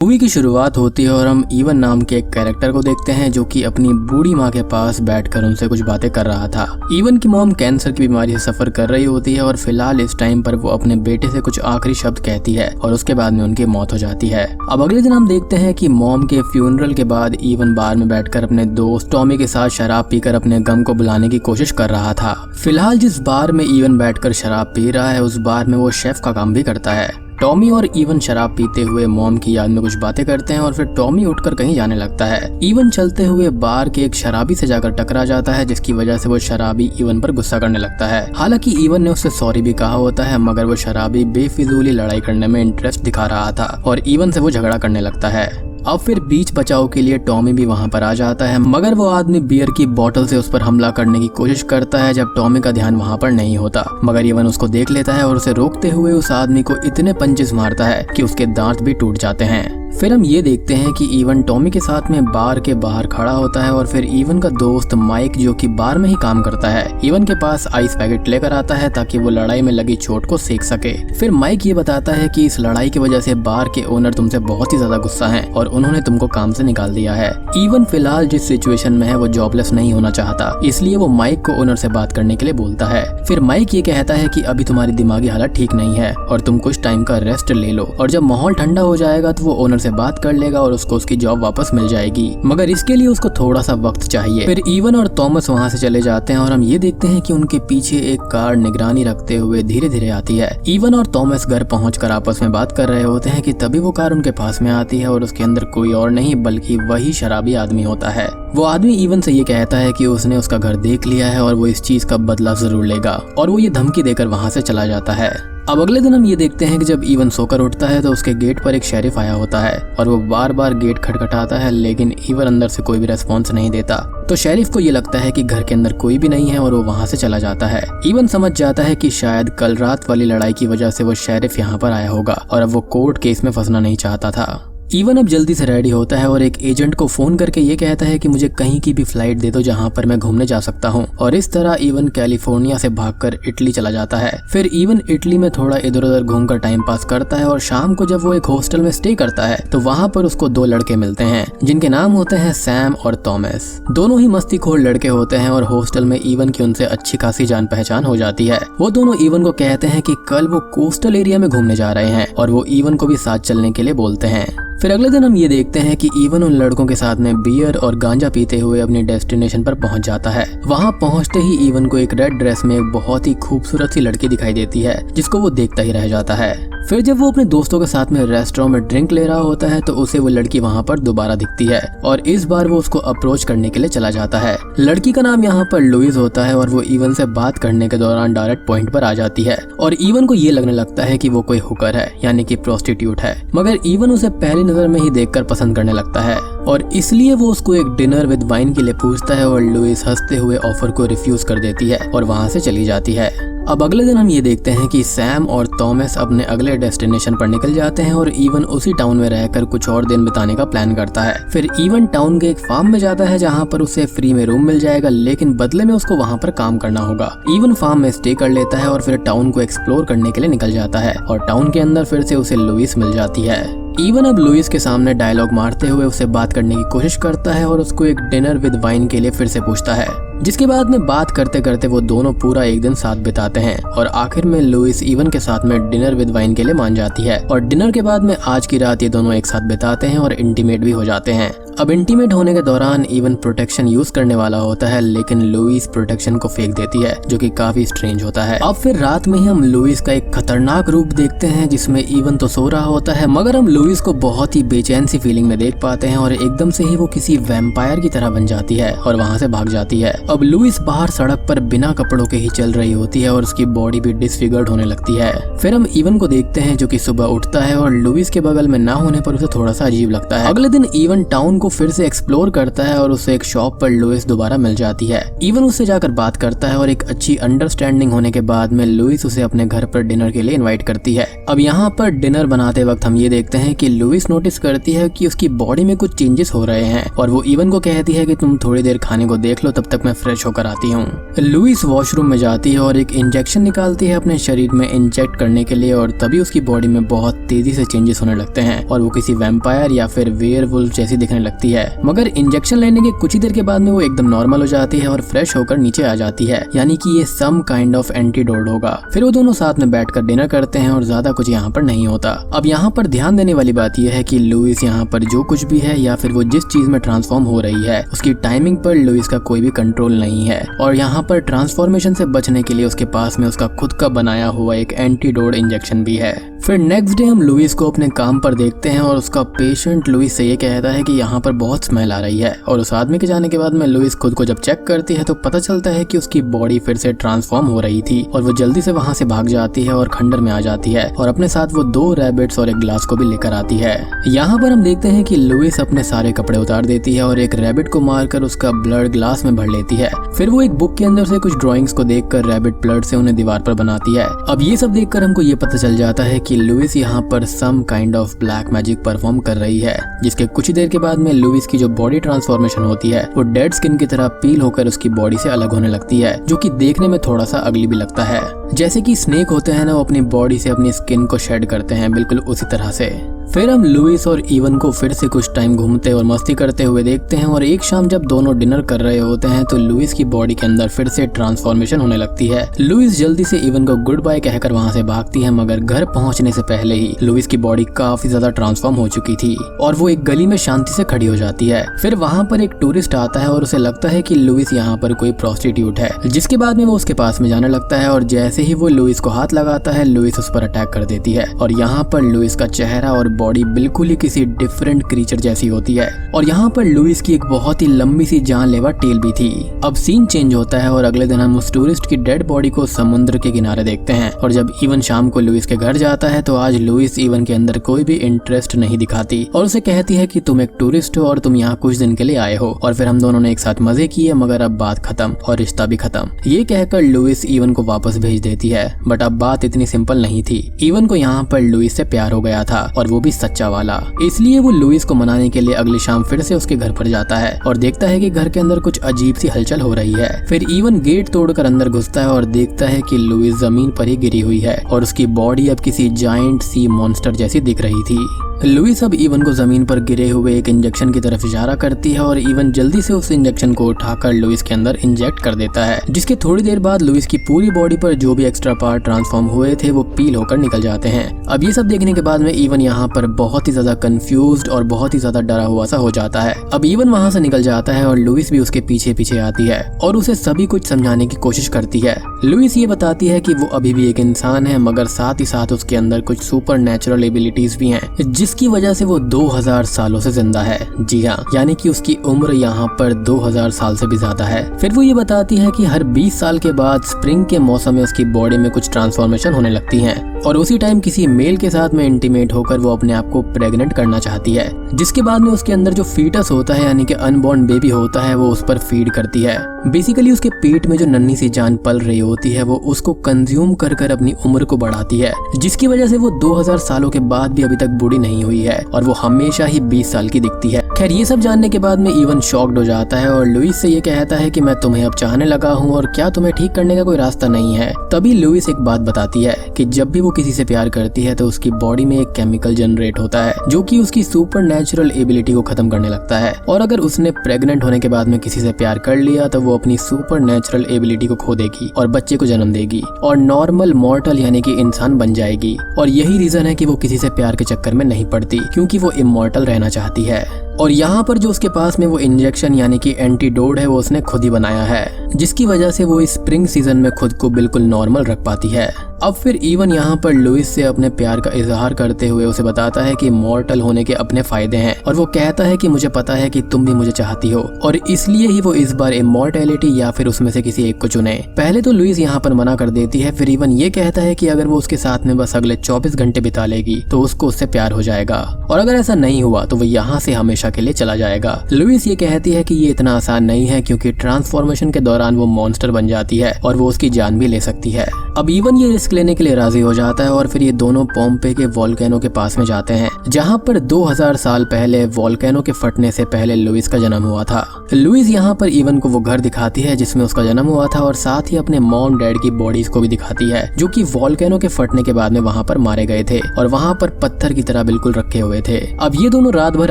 Movie की शुरुआत होती है और हम इवन नाम के एक कैरेक्टर को देखते हैं जो कि अपनी बूढ़ी माँ के पास बैठकर उनसे कुछ बातें कर रहा था। इवन की मॉम कैंसर की बीमारी से सफर कर रही होती है और फिलहाल इस टाइम पर वो अपने बेटे से कुछ आखिरी शब्द कहती है और उसके बाद में उनकी मौत हो जाती है। अब अगले दिन हम देखते हैं कि मॉम के फ्यूनरल के बाद इवन बार में बैठकर अपने दोस्त टॉमी के साथ शराब पीकर अपने गम को बुलाने की कोशिश कर रहा था। फिलहाल जिस बार में इवन बैठकर शराब पी रहा है उस बार में वो शेफ का काम भी करता है। टॉमी और इवन शराब पीते हुए मॉम की याद में कुछ बातें करते हैं और फिर टॉमी उठकर कहीं जाने लगता है। इवन चलते हुए बार के एक शराबी से जाकर टकरा जाता है जिसकी वजह से वो शराबी इवन पर गुस्सा करने लगता है। हालांकि इवन ने उससे सॉरी भी कहा होता है मगर वो शराबी बेफिजूली लड़ाई करने में इंटरेस्ट दिखा रहा था और इवन से वो झगड़ा करने लगता है। अब फिर बीच बचाव के लिए टॉमी भी वहां पर आ जाता है मगर वो आदमी बियर की बोतल से उस पर हमला करने की कोशिश करता है जब टॉमी का ध्यान वहां पर नहीं होता, मगर इवन उसको देख लेता है और उसे रोकते हुए उस आदमी को इतने पंचेस मारता है कि उसके दांत भी टूट जाते हैं। फिर हम ये देखते हैं कि इवन टॉमी के साथ में बार के बाहर खड़ा होता है और फिर इवन का दोस्त माइक जो कि बार में ही काम करता है इवन के पास आइस पैकेट लेकर आता है ताकि वो लड़ाई में लगी चोट को सेक सके। फिर माइक ये बताता है कि इस लड़ाई की वजह से बार के ओनर तुमसे बहुत ही ज्यादा गुस्सा हैं और उन्होंने तुमको काम से निकाल दिया है। इवन फिलहाल जिस सिचुएशन में है वो जॉबलेस नहीं होना चाहता, इसलिए वो माइक को ओनर से बात करने के लिए बोलता है। फिर माइक ये कहता है कि अभी तुम्हारी दिमागी हालत ठीक नहीं है और तुम कुछ टाइम का रेस्ट ले लो और जब माहौल ठंडा हो जाएगा तो वो ओनर से बात कर लेगा और उसको उसकी जॉब वापस मिल जाएगी, मगर इसके लिए उसको थोड़ा सा वक्त चाहिए। फिर इवन और थॉमस वहाँ से चले जाते हैं और हम ये देखते हैं कि उनके पीछे एक कार निगरानी रखते हुए धीरे धीरे आती है। इवन और थॉमस घर पहुंचकर आपस में बात कर रहे होते हैं कि तभी वो कार उनके पास में आती है और उसके अंदर कोई और नहीं बल्कि वही शराबी आदमी होता है। वो आदमी इवन से ये कहता है कि उसने उसका घर देख लिया है और वो इस चीज का बदला जरूर लेगा और वो ये धमकी देकर वहाँ से चला जाता है। अब अगले दिन हम ये देखते हैं कि जब इवन सोकर उठता है तो उसके गेट पर एक शेरिफ आया होता है और वो बार बार गेट खटखटाता है लेकिन इवन अंदर से कोई भी रेस्पॉन्स नहीं देता। तो शेरिफ को ये लगता है कि घर के अंदर कोई भी नहीं है और वो वहाँ से चला जाता है। इवन समझ जाता है कि शायद कल रात वाली लड़ाई की वजह से वो शेरिफ यहाँ पर आया होगा और अब वो कोर्ट केस में फंसना नहीं चाहता था। इवन अब जल्दी से रेडी होता है और एक एजेंट को फोन करके ये कहता है कि मुझे कहीं की भी फ्लाइट दे दो जहां पर मैं घूमने जा सकता हूं और इस तरह इवन कैलिफोर्निया से भागकर इटली चला जाता है। फिर इवन इटली में थोड़ा इधर उधर घूमकर टाइम पास करता है और शाम को जब वो एक हॉस्टल में स्टे करता है तो वहां पर उसको दो लड़के मिलते हैं जिनके नाम होते हैं सैम और थॉमस। दोनों ही मस्तीखोर लड़के होते हैं और हॉस्टल में इवन की उनसे अच्छी खासी जान पहचान हो जाती है। वो दोनों इवन को कहते हैं कि कल वो कोस्टल एरिया में घूमने जा रहे हैं और वो इवन को भी साथ चलने के लिए बोलते हैं। फिर अगले दिन हम ये देखते हैं कि इवन उन लड़कों के साथ में बियर और गांजा पीते हुए अपनी डेस्टिनेशन पर पहुंच जाता है। वहां पहुंचते ही इवन को एक रेड ड्रेस में एक बहुत ही खूबसूरत सी लड़की दिखाई देती है जिसको वो देखता ही रह जाता है। फिर जब वो अपने दोस्तों के साथ में रेस्टोरेंट में ड्रिंक ले रहा होता है तो उसे वो लड़की वहाँ पर दोबारा दिखती है और इस बार वो उसको अप्रोच करने के लिए चला जाता है। लड़की का नाम यहाँ पर लुइस होता है और वो इवन से बात करने के दौरान डायरेक्ट पॉइंट पर आ जाती है और इवन को ये लगने लगता है कि वो कोई हुकर है यानी कि प्रोस्टिट्यूट है, मगर इवन उसे पहली नजर में ही देखकर पसंद करने लगता है और इसलिए वो उसको एक डिनर विद वाइन के लिए पूछता है और लुइस हंसते हुए ऑफर को रिफ्यूज कर देती है और वहाँ से चली जाती है। अब अगले दिन हम ये देखते हैं कि सैम और थॉमस अपने अगले डेस्टिनेशन पर निकल जाते हैं और इवन उसी टाउन में रहकर कुछ और दिन बिताने का प्लान करता है। फिर इवन टाउन के एक फार्म में जाता है जहाँ पर उसे फ्री में रूम मिल जाएगा लेकिन बदले में उसको वहाँ पर काम करना होगा। इवन फार्म में स्टे कर लेता है और फिर टाउन को एक्सप्लोर करने के लिए निकल जाता है और टाउन के अंदर फिर से उसे लुइस मिल जाती है। इवन अब लुइस के सामने डायलॉग मारते हुए उससे बात करने की कोशिश करता है और उसको एक डिनर विद वाइन के लिए फिर से पूछता है, जिसके बाद में बात करते करते वो दोनों पूरा एक दिन साथ बिताते हैं और आखिर में लुइस इवन के साथ में डिनर विद वाइन के लिए मान जाती है और डिनर के बाद में आज की रात ये दोनों एक साथ बिताते हैं और इंटीमेट भी हो जाते हैं। अब इंटीमेट होने के दौरान इवन प्रोटेक्शन यूज करने वाला होता है लेकिन लुइस प्रोटेक्शन को फेंक देती है जो कि काफी स्ट्रेंज होता है। अब फिर रात में ही हम लुइस का एक खतरनाक रूप देखते हैं जिसमें इवन तो सो रहा होता है मगर हम लुइस को बहुत ही बेचैन सी फीलिंग में देख पाते हैं और एकदम से ही वो किसी वैम्पायर की तरह बन जाती है और वहाँ से भाग जाती है। अब लुइस बाहर सड़क पर बिना कपड़ों के ही चल रही होती है और उसकी बॉडी भी डिसफिगर्ड होने लगती है। फिर हम इवन को देखते हैं जो कि सुबह उठता है और लुइस के बगल में ना होने पर उसे थोड़ा सा अजीब लगता है। अगले दिन इवन टाउन को को फिर से एक्सप्लोर करता है और उसे एक शॉप पर लुइस दोबारा मिल जाती है। इवन उससे जाकर बात करता है और एक अच्छी अंडरस्टैंडिंग होने के बाद में लुइस उसे अपने घर पर डिनर के लिए इनवाइट करती है। अब यहाँ पर डिनर बनाते वक्त हम ये देखते हैं कि लुइस नोटिस करती है कि उसकी बॉडी में कुछ चेंजेस हो रहे हैं और वो इवन को कहती है कि तुम थोड़ी देर खाने को देख लो, तब तक मैं फ्रेश होकर आती हूँ। लुइस वॉशरूम में जाती है और एक इंजेक्शन निकालती है अपने शरीर में इंजेक्ट करने के लिए और तभी उसकी बॉडी में बहुत तेजी से चेंजेस होने लगते हैं और वो किसी वैम्पायर या फिर वेयरवुल्फ जैसी दिखने लगती है। मगर इंजेक्शन लेने के कुछ ही देर के बाद में वो एकदम नॉर्मल हो जाती है और फ्रेश होकर नीचे आ जाती है, यानी कि ये सम काइंड ऑफ एंटीडोट होगा। फिर वो दोनों साथ में बैठकर डिनर करते हैं और ज्यादा कुछ यहाँ पर नहीं होता। अब यहाँ पर ध्यान देने वाली बात यह है कि लुइस यहाँ पर जो कुछ भी है या फिर वो जिस चीज में ट्रांसफॉर्म हो रही है उसकी टाइमिंग पर लुइस का कोई भी कंट्रोल नहीं है और यहाँ पर ट्रांसफॉर्मेशन से बचने के लिए उसके पास में उसका खुद का बनाया हुआ एक एंटीडोट इंजेक्शन भी है। फिर नेक्स्ट डे हम लुइस को अपने काम पर देखते हैं और उसका पेशेंट लुइस से ये कहता है कि यहाँ पर बहुत स्मेल आ रही है और उस आदमी के जाने के बाद में लुइस खुद को जब चेक करती है तो पता चलता है कि उसकी बॉडी फिर से ट्रांसफॉर्म हो रही थी और वो जल्दी से वहाँ से भाग जाती है और खंडर में आ जाती है और अपने साथ वो 2 रैबिट्स और एक ग्लास को भी लेकर आती है। यहाँ पर हम देखते हैं कि लुइस अपने सारे कपड़े उतार देती है और एक रैबिट को मारकर उसका ब्लड ग्लास में भर लेती है। फिर वो एक बुक के अंदर से कुछ ड्रॉइंग्स को देखकर रैबिट ब्लड से उन्हें दीवार पर बनाती है। अब ये सब देखकर हमको ये पता चल जाता है कि लुइस यहाँ पर some kind of black magic perform कर रही है, जिसके कुछ ही देर के बाद में लुइस की जो बॉडी ट्रांसफॉर्मेशन होती है वो डेड स्किन की तरह पील होकर उसकी बॉडी से अलग होने लगती है, जो कि देखने में थोड़ा सा अगली भी लगता है। जैसे कि स्नेक होते हैं ना, वो अपनी बॉडी से अपनी स्किन को शेड करते हैं, बिल्कुल उसी तरह से। फिर हम लुइस और इवन को फिर से कुछ टाइम घूमते और मस्ती करते हुए देखते हैं और एक शाम जब दोनों डिनर कर रहे होते हैं तो लुइस की बॉडी के अंदर फिर से ट्रांसफॉर्मेशन होने लगती है। लुइस जल्दी से इवन को गुड बाय कहकर वहां से भागती है, मगर घर पहुंचने से पहले ही लुइस की बॉडी काफी ज्यादा ट्रांसफॉर्म हो चुकी थी और वो एक गली में शांति से खड़ी हो जाती है। फिर वहां पर एक टूरिस्ट आता है और उसे लगता है कि लुइस यहाँ पर कोई प्रोस्टिट्यूट है, जिसके बाद में वो उसके पास में जाने लगता है और जैसे ही वो लुइस को हाथ लगाता है लुइस उस पर अटैक कर देती है और यहाँ पर लुइस का चेहरा और बॉडी बिल्कुल ही किसी डिफरेंट क्रीचर जैसी होती है और यहाँ पर लुइस की एक बहुत ही लंबी सी जानलेवा टेल भी थी। अब सीन चेंज होता है और अगले दिन हम उस टूरिस्ट की डेड बॉडी को समुद्र के किनारे देखते हैं और जब इवन शाम को लुइस के घर जाता है तो आज लुइस इवन के अंदर कोई भी इंटरेस्ट नहीं दिखाती और उसे कहती है कि तुम एक टूरिस्ट हो और तुम यहाँ कुछ दिन के लिए आए हो और फिर हम दोनों ने एक साथ मजे किए, मगर अब बात खत्म और रिश्ता भी खत्म। ये कहकर लुइस इवन को वापस भेज देती है, बट अब बात इतनी सिंपल नहीं थी। इवन को यहाँ पर लुइस से प्यार हो गया था और वो भी सच्चा वाला, इसलिए वो लुइस को मनाने के लिए अगली शाम फिर से उसके घर पर जाता है और देखता है कि घर के अंदर कुछ अजीब सी हलचल हो रही है। फिर इवन गेट तोड़कर अंदर घुसता है और देखता है कि लुइस जमीन पर ही गिरी हुई है और उसकी बॉडी अब किसी जायंट सी मॉन्स्टर जैसी दिख रही थी। लुइस अब इवन को जमीन पर गिरे हुए एक इंजेक्शन की तरफ इशारा करती है और इवन जल्दी से उस इंजेक्शन को उठाकर लुइस के अंदर इंजेक्ट कर देता है, जिसके थोड़ी देर बाद लुइस की पूरी बॉडी पर जो भी एक्स्ट्रा पार्ट ट्रांसफॉर्म हुए थे वो पील होकर निकल जाते हैं। अब ये सब देखने के बाद में इवन यहाँ पर बहुत ही ज्यादा कंफ्यूज्ड और बहुत ही ज्यादा डरा हुआ सा हो जाता है। अब इवन वहाँ से निकल जाता है और लुइस भी उसके पीछे पीछे आती है और उसे सभी कुछ समझाने की कोशिश करती है। लुइस ये बताती है कि वो अभी भी एक इंसान है, मगर साथ ही साथ उसके अंदर कुछ सुपर नेचुरल एबिलिटीज भी हैं, जिसकी वजह से वो 2000 सालों से जिंदा है। जी हाँ, यानी कि उसकी उम्र यहाँ पर 2000 साल से भी ज्यादा है। फिर वो ये बताती है कि हर 20 साल के बाद स्प्रिंग के मौसम में उसकी बॉडी में कुछ ट्रांसफॉर्मेशन होने लगती है और उसी टाइम किसी मेल के साथ में इंटीमेट होकर वो अपने आप को प्रेग्नेंट करना चाहती है, जिसके बाद में उसके अंदर जो फीटस होता है यानी कि अनबॉर्न बेबी होता है वो उस पर फीड करती है। बेसिकली उसके पेट में जो नन्ही सी जान पल रही होती है वो उसको कंज्यूम कर कर अपनी उम्र को बढ़ाती है, जिसकी वजह से वो 2000 सालों के बाद भी अभी तक बूढ़ी नहीं हुई है और वो हमेशा ही 20 साल की दिखती है। खैर ये सब जानने के बाद में इवन शॉक्ड हो जाता है और लुइस से ये कहता है कि मैं तुम्हें अब चाहने लगा हूँ और क्या तुम्हें ठीक करने का कोई रास्ता नहीं है। तभी लुइस एक बात बताती है कि जब भी वो किसी से प्यार करती है तो उसकी बॉडी में एक केमिकल जनरेट होता है जो कि उसकी सुपर नेचुरल एबिलिटी को खत्म करने लगता है और अगर उसने प्रेग्नेंट होने के बाद में किसी से प्यार कर लिया तो वो अपनी सुपर नेचुरल एबिलिटी को खो देगी और बच्चे को जन्म देगी और नॉर्मल मॉर्टल यानी कि इंसान बन जाएगी। और यही रीजन है कि वो किसी से प्यार के चक्कर में नहीं पड़ती, क्योंकि वो इमॉर्टल रहना चाहती है। और यहाँ पर जो उसके पास में वो इंजेक्शन यानी कि एंटीडोट है वो उसने खुद ही बनाया है, जिसकी वजह से वो इस स्प्रिंग सीजन में खुद को बिल्कुल नॉर्मल रख पाती है। अब फिर इवन यहाँ पर लुइस से अपने प्यार का इजहार करते हुए उसे बताता है कि मॉर्टल होने के अपने फायदे हैं और वो कहता है कि मुझे पता है कि तुम भी मुझे चाहती हो और इसलिए ही वो इस बार इमॉर्टैलिटी या फिर उसमें से किसी एक को चुने। पहले तो लुइस यहाँ पर मना कर देती है, फिर इवन ये कहता है कि अगर वो उसके साथ में बस अगले 24 घंटे बिता लेगी तो उसको उससे प्यार हो जाएगा और अगर ऐसा नहीं हुआ तो वो यहाँ से हमेशा के लिए चला जाएगा। लुइस ये कहती है कि ये इतना आसान नहीं है क्योंकि ट्रांसफॉर्मेशन के दौरान वो मॉन्स्टर बन जाती है और वो उसकी जान भी ले सकती है। अब इवन ये रिस्क लेने के लिए राजी हो जाता है और फिर ये दोनों पोम्पे के वोल्केनो के पास में जाते हैं जहाँ पर 2000 साल पहले वोल्केनो के फटने से पहले लुइस का जन्म हुआ था। लुइस यहाँ पर इवन को वो घर दिखाती है जिसमें उसका जन्म हुआ था और साथ ही अपने मॉम डैड की बॉडीज को भी दिखाती है जो कि वोल्केनो के फटने के बाद में वहाँ पर मारे गए थे और वहाँ पर पत्थर की तरह बिल्कुल रखे हुए थे। अब ये दोनों रात भर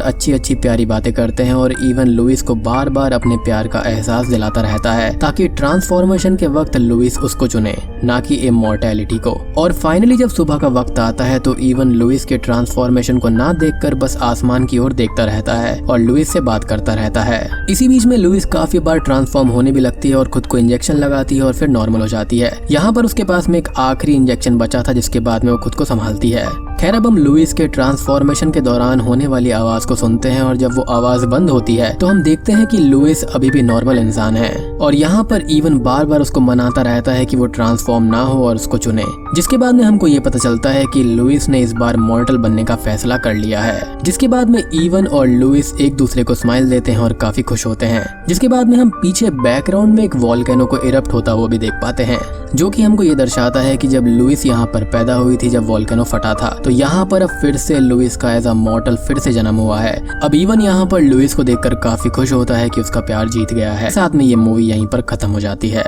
अच्छी अच्छी प्यारी बातें करते हैं और इवन लुइस को बार बार अपने प्यार का एहसास दिलाता रहता है ताकि ट्रांसफॉर्मेशन के वक्त लुइस उसको चुने ना कि इमॉर्टैलिटी को। और फाइनली जब सुबह का वक्त आता है तो इवन लुइस के ट्रांसफॉर्मेशन को ना देखकर बस आसमान की ओर देखता रहता है और लुइस से बात करता रहता है। इसी बीच में लुइस काफी बार ट्रांसफॉर्म होने भी लगती है और खुद को इंजेक्शन लगाती है और फिर नॉर्मल हो जाती है। यहाँ पर उसके पास में एक आखिरी इंजेक्शन बचा था जिसके बाद में वो खुद को संभालती है। खैर अब हम लुइस के ट्रांसफॉर्मेशन के दौरान होने वाली आवाज को सुनते हैं और जब वो आवाज बंद होती है तो हम देखते हैं कि लुइस अभी भी नॉर्मल इंसान है और यहाँ पर इवन बार बार उसको मनाता रहता है कि वो ट्रांसफॉर्म ना हो और उसको चुने, जिसके बाद में हमको ये पता चलता है कि लुइस ने इस बार मॉर्टल बनने का फैसला कर लिया है। जिसके बाद में इवन और लुइस एक दूसरे को स्माइल देते हैं और काफी खुश होते हैं। जिसके बाद में हम पीछे बैकग्राउंड में एक वोल्केनो को इरप्ट होता हुआ भी देख पाते हैं जो कि हमको ये दर्शाता है कि जब लुइस यहाँ पर पैदा हुई थी, जब वोल्केनो फटा था, तो यहाँ पर अब फिर से लुइस का एज अ मॉर्टल फिर से जन्म हुआ है। अब इवन यहाँ पर लुइस को देखकर काफी खुश होता है कि उसका प्यार जीत गया है। साथ में ये मूवी यहीं पर खत्म हो जाती है।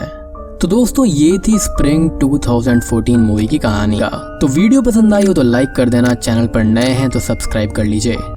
तो दोस्तों ये थी स्प्रिंग 2014 मूवी की कहानी का। तो वीडियो पसंद आई हो तो लाइक कर देना, चैनल पर नए हैं तो सब्सक्राइब कर लीजिए। तो